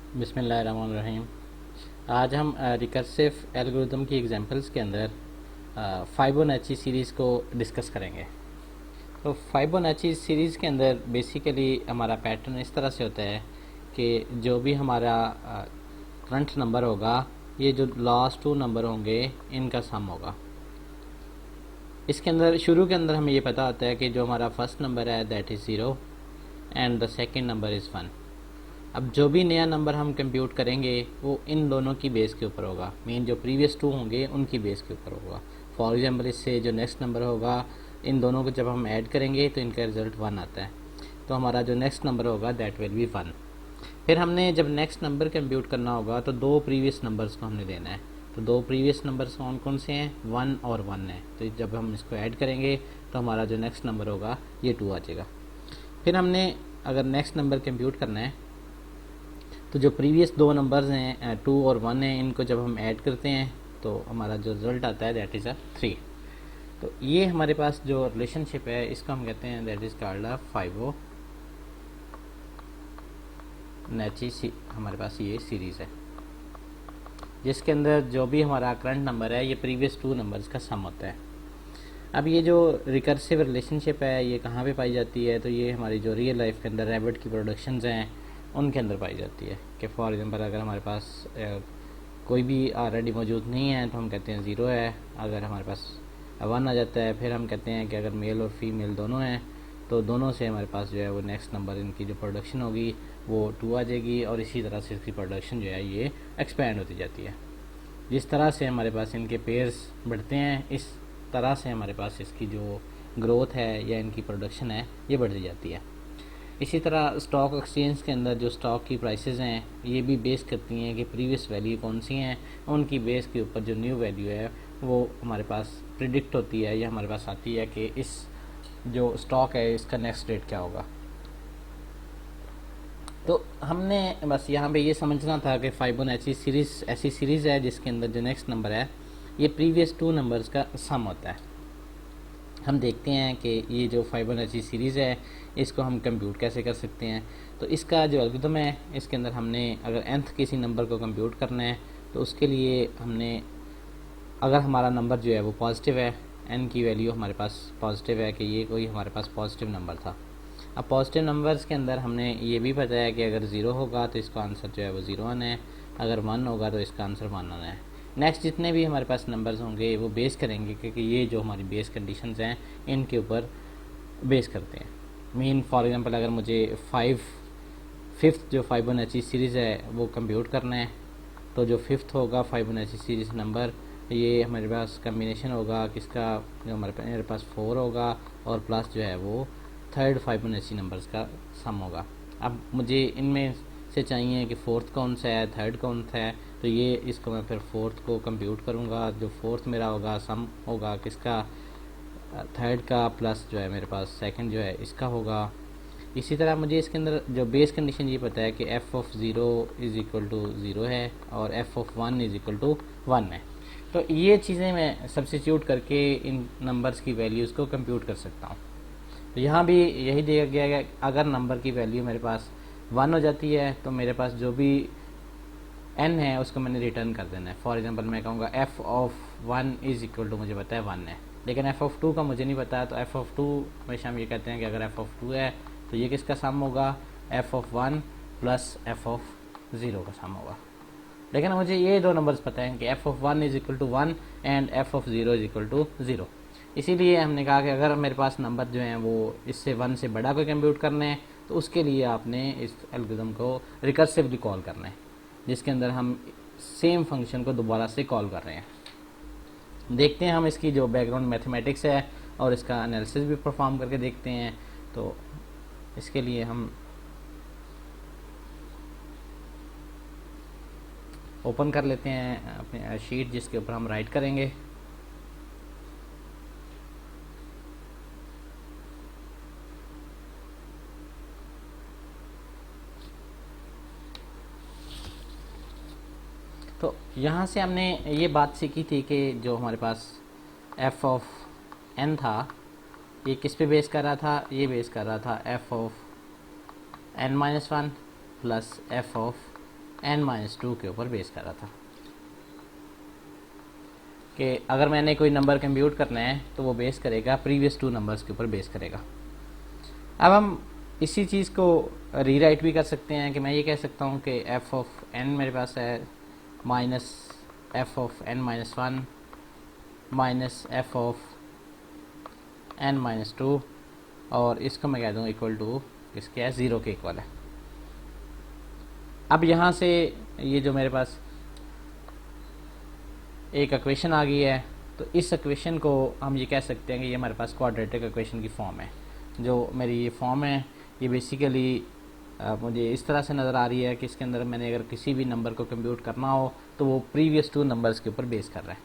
बिस्मिल्लाहिर्रहमानिर्रहीम। आज हम रिकर्सिव एल्गोरिदम की एग्जांपल्स के अंदर फाइबोनैची सीरीज़ को डिस्कस करेंगे। तो फाइबोनैची सीरीज़ के अंदर बेसिकली हमारा पैटर्न इस तरह से होता है कि जो भी हमारा करंट नंबर होगा, ये जो लास्ट टू नंबर होंगे इनका सम होगा। इसके अंदर शुरू के अंदर हमें ये पता होता है कि जो हमारा फर्स्ट नंबर है that is 0 and the second number is 1। अब जो भी नया नंबर हम कंप्यूट करेंगे वो इन दोनों की बेस के ऊपर होगा, मीन जो प्रीवियस टू होंगे उनकी बेस के ऊपर होगा। फॉर एग्जांपल इससे जो नेक्स्ट नंबर होगा, इन दोनों को जब हम ऐड करेंगे तो इनका रिजल्ट 1 आता है, तो हमारा जो नेक्स्ट नंबर होगा दैट विल बी 1। फिर हमने जब नेक्स्ट नंबर कंप्यूट करना होगा तो दो प्रीवियस नंबर्स को हमने देना है। तो दो प्रीवियस नंबर्स कौन कौन से हैं? 1 और 1 है। तो जब हम इसको ऐड करेंगे तो हमारा जो नेक्स्ट नंबर होगा ये 2 आ जाएगा। फिर हमने अगर नेक्स्ट नंबर कंप्यूट करना है तो जो प्रीवियस दो नंबर्स हैं 2 और 1 हैं, इनको जब हम ऐड करते हैं तो हमारा जो रिज़ल्ट आता है दैट इज़ 3। तो ये हमारे पास जो रिलेशनशिप है इसको हम कहते हैं दैट इज़ कॉल्ड अ फाइबोनैची। हमारे पास ये सीरीज़ है जिसके अंदर जो भी हमारा करंट नंबर है ये प्रीवियस टू नंबर्स का सम होता है। अब ये जो रिकर्सिव रिलेशनशिप है ये कहाँ पे पाई जाती है? तो ये हमारी जो रियल लाइफ के अंदर रैबिट की प्रोडक्शंस हैं उनके अंदर पाई जाती है। कि फॉर एग्जांपल अगर हमारे पास कोई भी ऑलरेडी मौजूद नहीं है तो हम कहते हैं 0 है। अगर हमारे पास 1 आ जाता है फिर हम कहते हैं कि अगर मेल और फीमेल दोनों हैं तो दोनों से हमारे पास जो है वो नेक्स्ट नंबर इनकी जो प्रोडक्शन होगी वो 2 आ जाएगी, और इसी तरह से इसकी प्रोडक्शन जो है ये एक्सपैंड होती जाती है। जिस तरह से हमारे पास इनके पेयर्स बढ़ते हैं इस तरह से हमारे पास इसकी जो ग्रोथ है या इनकी प्रोडक्शन है ये बढ़ती जाती है। इसी तरह स्टॉक एक्सचेंज के अंदर जो स्टॉक की प्राइसेस हैं ये भी बेस करती हैं कि प्रीवियस वैल्यू कौन सी हैं, उनकी बेस के ऊपर जो न्यू वैल्यू है वो हमारे पास प्रिडिक्ट होती है या हमारे पास आती है कि इस जो स्टॉक है इसका नेक्स्ट रेट क्या होगा। तो हमने बस यहाँ पे ये समझना था कि फाइबोनैची सीरीज़ ऐसी सीरीज़ है जिसके अंदर जो नेक्स्ट नंबर है ये प्रीवियस टू नंबर्स का सम होता है। हम देखते हैं कि ये जो फाइबोनैची सीरीज़ है इसको हम कंप्यूट कैसे कर सकते हैं। तो इसका जो एल्गोरिथम है इसके अंदर हमने अगर nth किसी नंबर को कंप्यूट करना है तो उसके लिए हमने अगर हमारा नंबर जो है वो पॉजिटिव है, n की वैल्यू हमारे पास पॉजिटिव है कि ये कोई हमारे पास पॉजिटिव नंबर था। अब पॉजिटिव नंबर्स के अंदर हमने ये भी पता है कि अगर 0 होगा तो इसका आंसर जो है वो 0 आना है, अगर 1 होगा तो इसका आंसर 1 आना है। नेक्स्ट जितने भी हमारे पास नंबर्स होंगे वो बेस करेंगे क्योंकि ये जो हमारी बेस कंडीशंस हैं इनके ऊपर बेस करते हैं। मीन फॉर एग्जांपल अगर मुझे फिफ्थ जो फाइबोनैची सीरीज़ है वो कंप्यूट करना है तो जो फिफ्थ होगा फाइबोनैची सीरीज़ नंबर ये हमारे पास कम्बिनेशन होगा किसका? जो मेरे पास 4 होगा और प्लस जो है वो थर्ड फाइबोनैची नंबर्स का सम होगा। अब मुझे इनमें से चाहिए कि फोर्थ कौन सा है, थर्ड कौन सा है, तो ये इसको मैं फिर फोर्थ को कंप्यूट करूँगा। जो फोर्थ मेरा होगा सम होगा किसका? थर्ड का प्लस जो है मेरे पास सेकंड जो है इसका होगा। इसी तरह मुझे इसके अंदर जो बेस कंडीशन ये पता है कि f of 0 is equal to 0 है और f of 1 is equal to 1 है। तो ये चीज़ें मैं सब्स्टिट्यूट करके इन नंबर्स की वैल्यूज़ को कंप्यूट कर सकता हूँ। तो यहाँ भी यही दिया गया है कि अगर नंबर की वैल्यू मेरे पास 1 हो जाती है तो मेरे पास जो भी n है उसको मैंने रिटर्न कर देना है। फॉर एग्जांपल मैं कहूँगा f of 1 is equal to मुझे पता है 1 है, लेकिन f ऑफ 2 का मुझे नहीं पता। तो f ऑफ 2 हमेशा हम ये कहते हैं कि अगर f ऑफ 2 है तो ये किसका सम होगा? f of 1 plus f of 0 का सम होगा। लेकिन मुझे ये दो नंबर्स पता हैं कि f of 1 is equal to 1 and f of 0 is equal to 0। इसीलिए हमने कहा कि अगर मेरे पास नंबर जो हैं वो इससे 1 से बड़ा कोई कंप्यूट करने हैं तो उसके लिए आपने इस एल्गोरिथम को रिकर्सिवली कॉल करना है, जिसके अंदर हम सेम फंक्शन को दोबारा से कॉल कर रहे हैं। देखते हैं हम इसकी जो बैकग्राउंड मैथमेटिक्स है और इसका एनालिसिस भी परफॉर्म करके देखते हैं। तो इसके लिए हम ओपन कर लेते हैं अपने शीट जिसके ऊपर हम राइट करेंगे। तो यहाँ से हमने ये बात सीखी थी कि जो हमारे पास f ऑफ n था ये किस पे बेस कर रहा था? ये बेस कर रहा था f of n-1 plus f of n-2 के ऊपर बेस कर रहा था कि अगर मैंने कोई नंबर कंप्यूट करना है तो वो बेस करेगा प्रीवियस 2 नंबर्स के ऊपर बेस करेगा। अब हम इसी चीज़ को रीराइट भी कर सकते हैं कि मैं ये कह सकता हूँ कि f ऑफ n मेरे पास है minus f of n-1 minus f of n-2 और इसको मैं कह दूँ इक्वल टू इसके है 0 के इक्वल है। अब यहाँ से ये जो मेरे पास एक इक्वेशन आ गई है, तो इस इक्वेशन को हम ये कह सकते हैं कि ये हमारे पास क्वाड्रेटिक इक्वेशन की फॉर्म है। जो मेरी ये फॉर्म है ये बेसिकली मुझे इस तरह से नज़र आ रही है कि इसके अंदर मैंने अगर किसी भी नंबर को कंप्यूट करना हो तो वो प्रीवियस 2 नंबर्स के ऊपर बेस कर रहा है।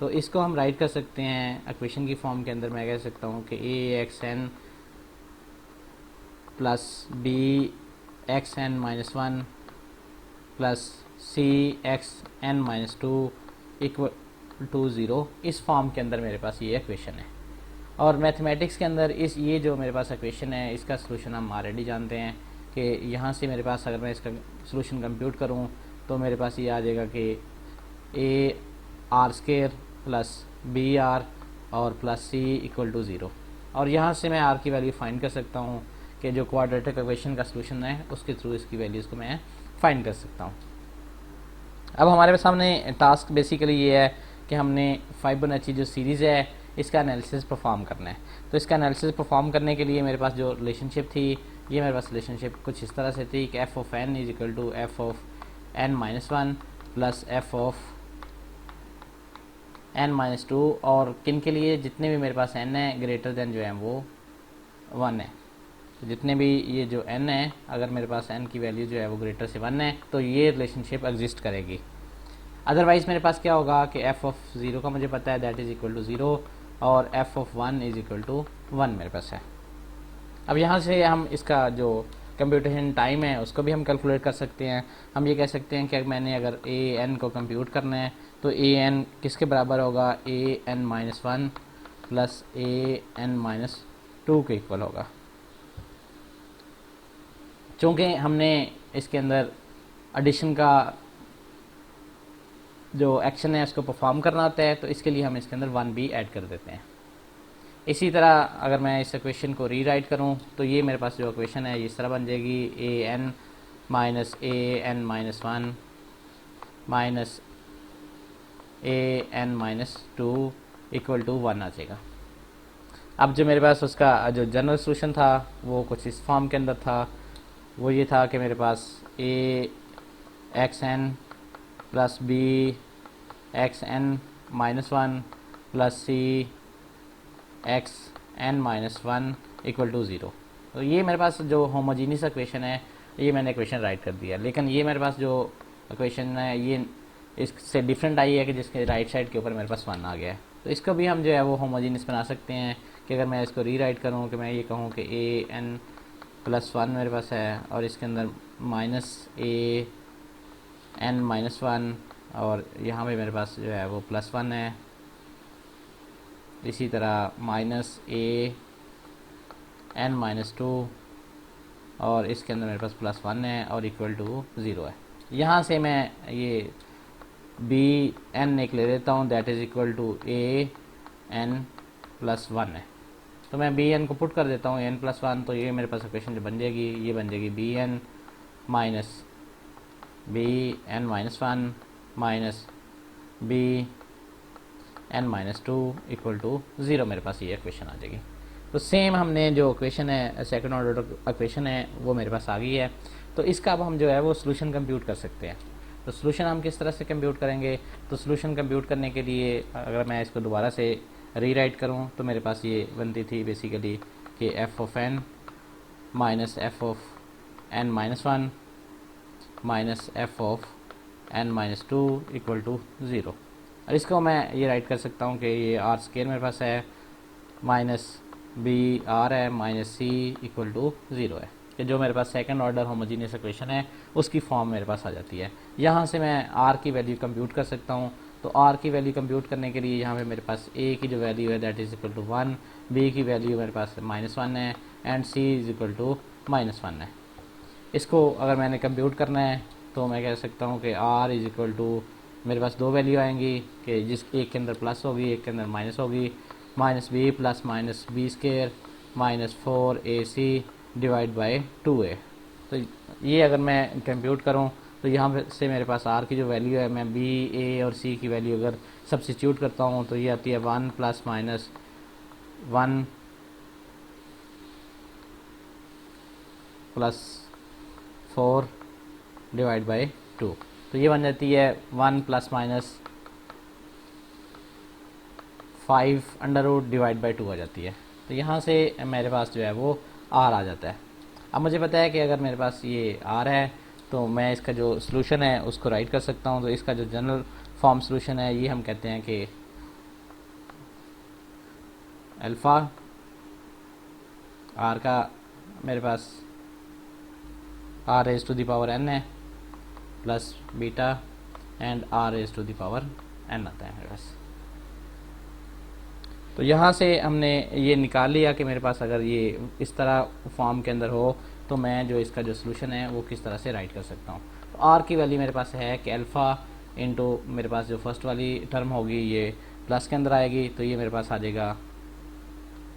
तो इसको हम राइट कर सकते हैं इक्वेशन की फॉर्म के अंदर। मैं कह सकता हूँ कि aXn plus bXn-1 plus cXn-2 equal to 0, इस फॉर्म के अंदर मेरे पास ये इक्वेशन है। और मैथमेटिक्स के अंदर इस ये जो मेरे पास इक्वेशन है इसका सलूशन हम ऑलरेडी जानते हैं कि यहाँ से मेरे पास अगर मैं इसका सलूशन कंप्यूट करूँ तो मेरे पास ये आ जाएगा कि a r² plus b r और प्लस c इक्वल टू 0। और यहाँ से मैं r की वैल्यू फाइंड कर सकता हूँ कि जो क्वाड्रेटिक इक्वेशन का सलूशन है उसके थ्रू इसकी वैल्यूज़ को मैं फाइंड कर सकता हूँ। अब हमारे सामने टास्क बेसिकली ये है कि हमने फिबोनाची जो सीरीज़ है इसका एनालिसिस परफॉर्म करना है। तो इसका एनालिसिस परफॉर्म करने के लिए मेरे पास जो रिलेशनशिप थी ये मेरे पास रिलेशनशिप कुछ इस तरह से थी कि f of n is equal to f of n-1 plus f of n-2 और किन के लिए जितने भी मेरे पास n है ग्रेटर देन जो है वो 1 है। तो जितने भी ये जो n है अगर मेरे पास n की वैल्यू जो है वो ग्रेटर से 1 है तो ये रिलेशनशिप एग्जिस्ट करेगी। अदरवाइज़ मेरे पास क्या होगा कि f ऑफ 0 का मुझे पता है दैट इज़ इक्वल टू 0 और f of 1 is equal to 1 मेरे पास है। अब यहाँ से हम इसका जो कंप्यूटेशन टाइम है उसको भी हम कैलकुलेट कर सकते हैं। हम ये कह सकते हैं कि मैंने अगर a n को कंप्यूट करना है तो a n किसके बराबर होगा, a n-1 plus a n-2 के इक्वल होगा। चूँकि हमने इसके अंदर एडिशन का जो एक्शन है उसको परफॉर्म करना होता है तो इसके लिए हम इसके अंदर 1 भी ऐड कर देते हैं। इसी तरह अगर मैं इस इक्वेशन को रीराइट करूं तो ये मेरे पास जो इक्वेशन है इस तरह बन जाएगी a n minus a n-1 minus a n-2 equal to 1 आ जाएगा। अब जो मेरे पास उसका जो जनरल सोल्यूशन था वो कुछ इस फॉर्म के अंदर था, वो ये था कि मेरे पास aXn plus bXn-1 plus cXn-1 equal to 0। तो ये मेरे पास जो होमोजीनियस इक्वेशन है ये मैंने इक्वेशन राइट कर दिया। लेकिन ये मेरे पास जो इक्वेशन है ये इससे डिफरेंट आई है कि जिसके राइट साइड के ऊपर मेरे पास 1 आ गया है। तो इसको भी हम जो है वो होमोजीनियस बना सकते हैं कि अगर मैं इसको रीराइट करूँ कि मैं ये कहूँ कि a n+1 मेरे पास है और इसके अंदर माइनस a n-1 और यहाँ पे मेरे पास जो है वो +1 है। इसी तरह माइनस a n-2 और इसके अंदर मेरे पास +1 है और इक्वल टू 0 है। यहाँ से मैं ये bn एक ले लेता हूँ that is equal to a n+1 है। तो मैं bn को पुट कर देता हूँ n+1 तो ये मेरे पास इक्वेशन जो बन जाएगी ये बन जाएगी bn minus bn-1 minus bn-2 equal to 0 मेरे पास ये इक्वेशन आ जाएगी। तो सेम हमने जो इक्वेशन है सेकंड ऑर्डर इक्वेशन है वो मेरे पास आ गई है। तो इसका अब हम जो है वो सोल्यूशन कंप्यूट कर सकते हैं। तो सोल्यूशन हम किस तरह से कंप्यूट करेंगे, तो सोल्यूशन कंप्यूट करने के लिए अगर मैं इसको दोबारा से रीराइट करूं तो मेरे पास ये बनती थी बेसिकली कि f of n minus f of n-1 minus f of n-2 equal to 0। और इसको मैं ये राइट कर सकता हूँ कि ये r² मेरे पास है माइनस बी आर है माइनस c इक्वल टू 0 है कि जो मेरे पास सेकंड ऑर्डर होमोजीनियस इक्वेशन है उसकी फॉर्म मेरे पास आ जाती है। यहाँ से मैं r की वैल्यू कंप्यूट कर सकता हूँ। तो r की वैल्यू कंप्यूट करने के लिए यहाँ पे मेरे पास a की जो वैल्यू है that is equal to 1, b की वैल्यू मेरे पास -1 है and c is equal to -1 है। इसको अगर मैंने कंप्यूट करना है तो मैं कह सकता हूँ कि r इज इक्वल टू, मेरे पास दो वैल्यू आएंगी कि जिस एक के अंदर प्लस होगी, एक के अंदर माइनस होगी, minus B plus minus B square minus 4ac divide by 2a। तो ये अगर मैं कंप्यूट करूँ तो यहाँ से मेरे पास r की जो वैल्यू है, मैं b, a और c की वैल्यू अगर सब्स्टिट्यूट करता हूँ तो ये आती है 1 plus minus 1 plus 4 divide by 2। तो ये बन जाती है 1 plus minus 5 under root divide by 2 आ जाती है। तो यहाँ से मेरे पास जो है वो r आ जाता है। अब मुझे पता है कि अगर मेरे पास ये r है तो मैं इसका जो सॉल्यूशन है उसको राइट कर सकता हूँ। तो इसका जो जनरल फॉर्म सॉल्यूशन है ये हम कहते हैं कि अल्फ़ा r का मेरे पास r raise to the power n है plus beta and r raise to the power n आता है मेरे पास। तो यहाँ से हमने ये निकाल लिया कि मेरे पास अगर ये इस तरह फॉर्म के अंदर हो तो मैं जो इसका जो सॉल्यूशन है वो किस तरह से राइट कर सकता हूँ। तो r की वैल्यू मेरे पास है कि अल्फ़ा इंटू मेरे पास जो फर्स्ट वाली टर्म होगी ये प्लस के अंदर आएगी, तो ये मेरे पास आ जाएगा,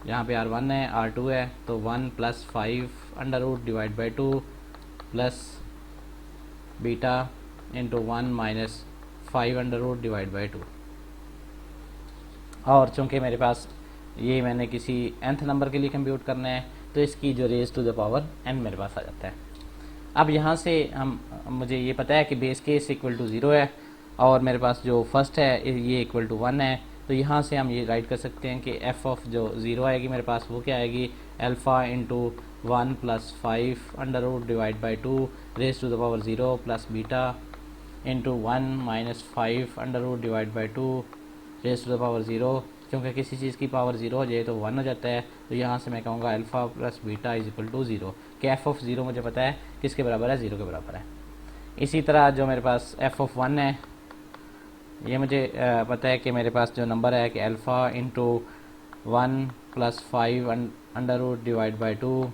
यहाँ पे r1 है r2 है, तो 1 plus 5 under root divide by 2 plus beta into 1 minus 5 under root divide by 2। और चूँकि मेरे पास ये मैंने किसी nth नंबर के लिए कंप्यूट करना है तो इसकी जो raise to the power n मेरे पास आ जाता है। अब यहाँ से मुझे ये पता है कि बेस केस इक्वल टू 0 है और मेरे पास जो फर्स्ट है ये इक्वल टू 1 है। तो यहाँ से हम ये राइट कर सकते हैं कि f ऑफ जो 0 आएगी मेरे पास वो क्या आएगी, alpha into 1 plus 5 under root divide by 2 raise to the power 0 plus beta into 1 minus 5 under root divide by 2 raise to the power 0। क्योंकि किसी चीज़ की पावर 0 हो जाए तो 1 हो जाता है, तो यहाँ से मैं कहूँगा alpha plus beta is equal to 0 कि एफ ऑफ 0 मुझे पता है किसके बराबर है, 0 के बराबर है। इसी तरह जो मेरे पास एफ ऑफ 1 है ये मुझे पता है कि मेरे पास जो नंबर है कि alpha into 1 plus 5 under root divide by 2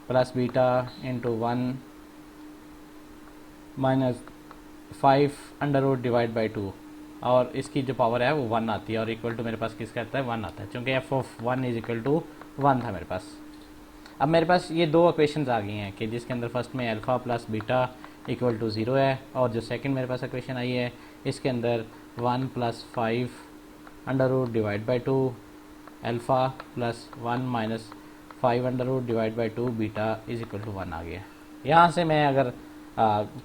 plus beta into 1 minus 5 under root divide by 2 और इसकी जो पावर है वो 1 आती है और इक्वल टू मेरे पास किसका आता है, 1 आता है, क्योंकि F of 1 is equal to 1 था मेरे पास। अब मेरे पास ये दो इक्वेशंस आ गई हैं कि जिसके अंदर फर्स्ट में alpha plus beta equal to 0 है और जो सेकंड मेरे पास इक्वेशन आई है इसके अंदर 1 plus 5 under root divide by 2 alpha plus 1 minus 5 under root divide by 2 beta is equal to 1 आ गया। यहाँ से मैं अगर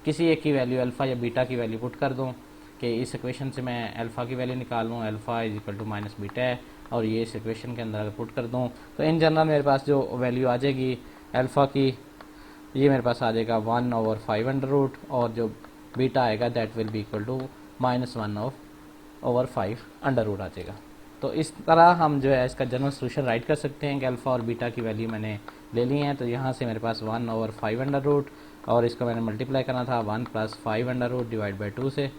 किसी एक की वैल्यू अल्फ़ा या बीटा की वैल्यू पुट कर दूँ कि इस इक्वेशन से मैं अल्फ़ा की वैल्यू निकाल लूँ, alpha is equal to minus beta है, और ये इस इक्वेशन के अंदर अगर पुट कर दूँ तो इन जनरल मेरे पास जो वैल्यू आ जाएगी अल्फ़ा की ये मेरे पास आ जाएगा 1/5 अंडर रूट और जो बीटा आएगा that will be equal to -1/5 under root आ जाएगा। तो इस तरह हम जो है इसका जनरल सोल्यूशन राइट कर सकते हैं कि अल्फ़ा और बीटा की वैल्यू मैंने ले ली है। तो यहाँ से मेरे पास 1/5 अंडर रूट और इसको मैंने मल्टीप्लाई करना था 1 plus 5 under root divide by 2 से,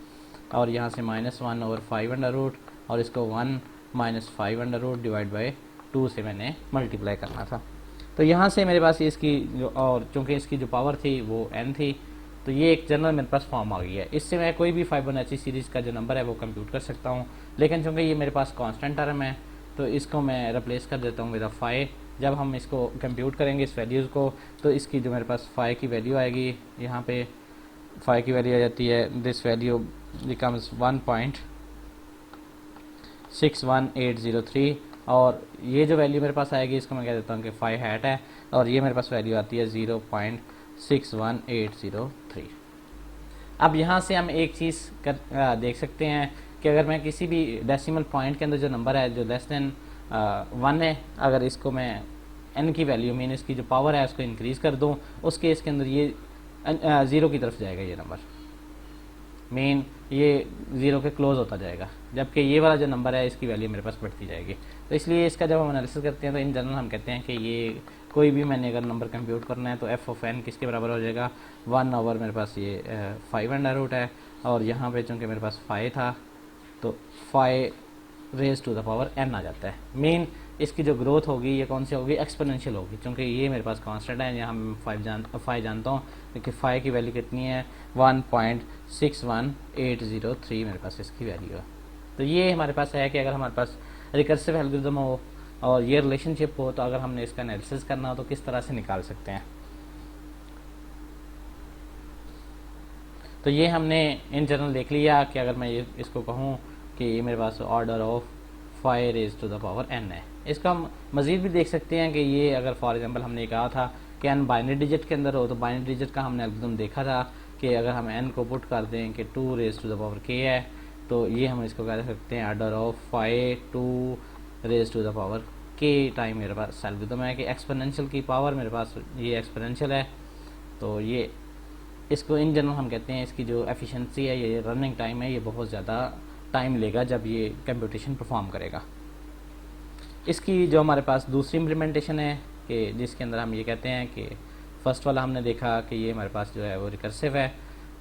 और यहाँ से -1/5 अंडर रूट और इसको 1 minus 5 under root divide by 2 से मैंने मल्टीप्लाई करना था। तो यहाँ से मेरे पास इसकी जो, और चूँकि इसकी जो पावर थी वो n थी, तो ये एक जनरल मेरे पास फॉर्म आ गई है। इससे मैं कोई भी फिबोनाची सीरीज़ का जो नंबर है वो कंप्यूट कर सकता हूँ, लेकिन चूँकि ये मेरे पास कांस्टेंट टर्म है तो इसको मैं रिप्लेस कर देता हूँ विद अ फाई। जब हम इसको कंप्यूट करेंगे इस वैल्यूज़ को तो इसकी जो मेरे पास फाई की वैल्यू आएगी, यहाँ पे फाई की वैल्यू आ जाती है, दिस वैल्यू बिकम्स 1.61803 और ये जो वैल्यू मेरे पास आएगी इसको मैं कह देता हूँ कि फाई हैट है और ये मेरे पास वैल्यू आती है 0.61803। अब यहाँ से हम एक चीज़ देख सकते हैं कि अगर मैं किसी भी डेसिमल पॉइंट के अंदर जो नंबर है जो लेस देन 1 है, अगर इसको मैं n की वैल्यू मीन इसकी जो पावर है उसको इंक्रीज़ कर दूँ, उस केस के अंदर ये 0 की तरफ जाएगा, ये नंबर मीन ये 0 के क्लोज होता जाएगा, जबकि ये वाला जो नंबर है इसकी वैल्यू मेरे पास बढ़ती जाएगी। तो इसलिए इसका जब हम एनालिसिस करते हैं तो इन जनरल हम कहते हैं कि ये कोई भी मैंने अगर नंबर कंप्यूट करना है तो एफ ऑफ n किसके बराबर हो जाएगा, 1 मेरे पास ये 5 अंडर रूट है और यहाँ पे चूँकि मेरे पास 5 था तो 5 raise to the power n आ जाता है। मीन इसकी जो ग्रोथ होगी ये कौन सी होगी, एक्सपोनेंशियल होगी, क्योंकि ये मेरे पास कांस्टेंट है। यहाँ मैं 5 जानता हूँ, क्योंकि 5 की वैल्यू कितनी है, 1.61803 मेरे पास इसकी वैल्यू है। तो ये हमारे पास है कि अगर हमारे पास रिकर्सिव एल्गोरिथम हो और ये रिलेशनशिप हो, तो अगर हमने इसका एनालिसिस करना हो तो किस तरह से निकाल सकते हैं। तो ये हमने इन जनरल देख लिया कि अगर मैं इसको कहूँ कि ये मेरे पास order of 5 raise to the power n है। इसका हम मज़ीद भी देख सकते हैं कि ये अगर फॉर एग्जांपल हमने कहा था कि n बाइनरी डिजिट के अंदर हो, तो बाइनरी डिजिट का हमने एल्गोरिथम देखा था कि अगर हम n को पुट कर दें कि 2 raise to the power k है, तो ये हम इसको कह सकते हैं order of 5 2 raise to the power k time मेरे पास एल्गोरिथम है कि एक्सपोनेंशियल की पावर मेरे पास ये एक्सपोनेंशियल है। तो ये इसको इन जनरल हम कहते हैं इसकी जो एफिशिएंसी है, ये रनिंग टाइम है, ये बहुत ज़्यादा टाइम लेगा जब ये कंप्यूटेशन परफॉर्म करेगा। इसकी जो हमारे पास दूसरी इम्प्लीमेंटेशन है कि जिसके अंदर हम ये कहते हैं कि फर्स्ट वाला हमने देखा कि ये हमारे पास जो है वो रिकर्सिव है,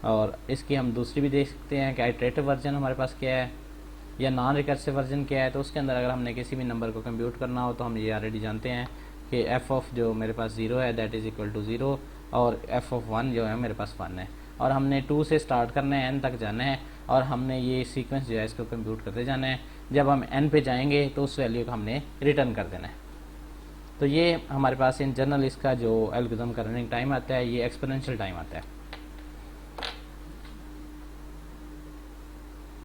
और इसकी हम दूसरी भी देख सकते हैं कि आइटरेटिव वर्जन हमारे पास क्या है या नॉन रिकर्सिव वर्जन क्या है। तो उसके अंदर अगर हमने किसी भी नंबर को कंप्यूट करना हो तो हम ये ऑलरेडी जानते हैं कि एफ ऑफ जो मेरे पास 0 है दैट इज़ इक्वल टू 0 और एफ ऑफ 1 जो है मेरे पास 1 है, और हमने 2 से स्टार्ट करना है, n तक जाना है, और हमने ये सीक्वेंस जो है इसको कंप्यूट करते जाना है। जब हम n पे जाएंगे तो उस वैल्यू को हमने रिटर्न कर देना है। तो ये हमारे पास इन जनरल इसका जो एल्गोरिथम का रनिंग टाइम आता है ये एक्सपोनेंशियल टाइम आता है।